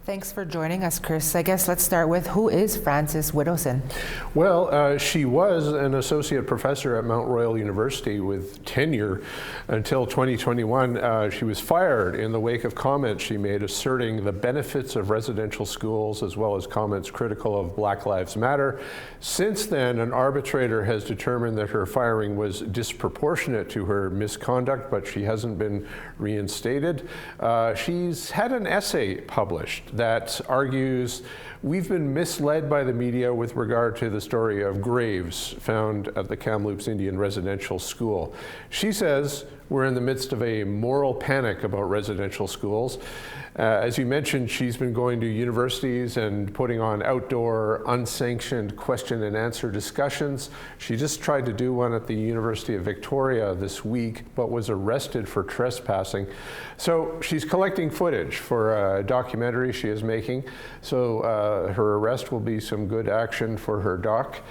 Thanks for joining us, Chris. I guess let's start with, who is Frances Widdowson? Well, she was an associate professor at Mount Royal University with tenure until 2021. She was fired in the wake of comments she made asserting the benefits of residential schools, as well as comments critical of Black Lives Matter. Since then, an arbitrator has determined that her firing was disproportionate to her misconduct, but she hasn't been reinstated. She's had an essay published that argues we've been misled by the media with regard to the story of graves found at the Kamloops Indian Residential School. She says we're in the midst of a moral panic about residential schools. As you mentioned, she's been going to universities and putting on outdoor, unsanctioned question and answer discussions. She just tried to do one at the University of Victoria this week, but was arrested for trespassing. So she's collecting footage for a documentary she is making. So her arrest will be some good action for her doc.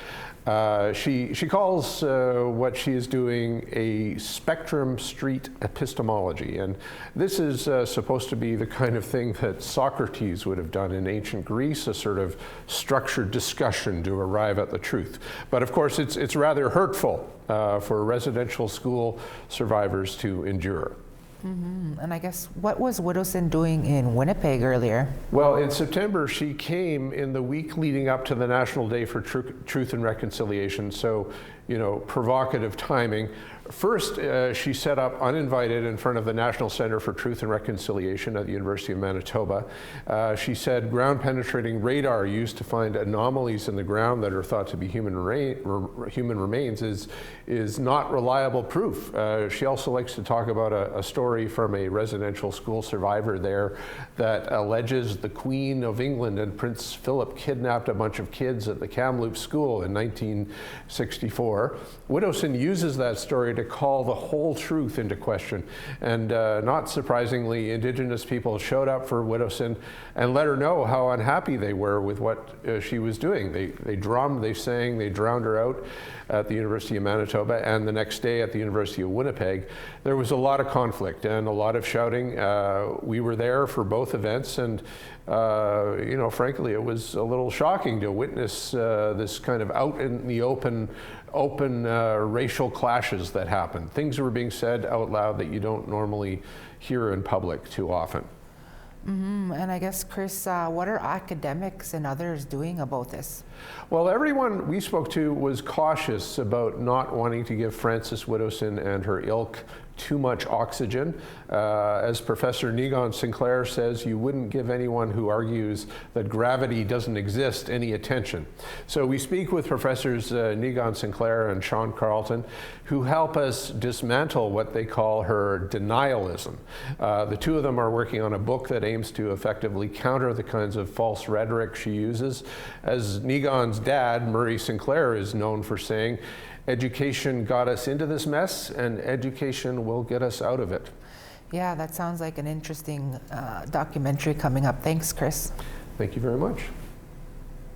She calls what she is doing a spectrum street epistemology, and this is supposed to be the kind of thing that Socrates would have done in ancient Greece, a sort of structured discussion to arrive at the truth. But of course it's rather hurtful for residential school survivors to endure. Mm-hmm. And I guess, what was Widdowson doing in Winnipeg earlier? Well, in September, she came in the week leading up to the National Day for Truth and Reconciliation, so, you know, provocative timing. First, she set up uninvited in front of the National Center for Truth and Reconciliation at the University of Manitoba. She said ground-penetrating radar used to find anomalies in the ground that are thought to be human remains is not reliable proof. She also likes to talk about a story from a residential school survivor there that alleges the Queen of England and Prince Philip kidnapped a bunch of kids at the Kamloops School in 1964. Widdowson uses that story to call the whole truth into question. And not surprisingly, Indigenous people showed up for Widdowson and let her know how unhappy they were with what she was doing. They drummed, they sang, they drowned her out at the University of Manitoba, and the next day at the University of Winnipeg. There was a lot of conflict and a lot of shouting. We were there for both events, and you know, frankly, it was a little shocking to witness this kind of out in the open racial clashes that happened. Things were being said out loud that you don't normally hear in public too often. Mm-hmm. And I guess, Chris, what are academics and others doing about this? Well, everyone we spoke to was cautious about not wanting to give Frances Widdowson and her ilk too much oxygen. As Professor Negon Sinclair says, you wouldn't give anyone who argues that gravity doesn't exist any attention. So we speak with Professors Negon Sinclair and Sean Carlton, who help us dismantle what they call her denialism. The two of them are working on a book that aims to effectively counter the kinds of false rhetoric she uses. As Negon's dad, Murray Sinclair, is known for saying, education got us into this mess, and education will get us out of it. Yeah, that sounds like an interesting documentary coming up. Thanks, Chris. Thank you very much.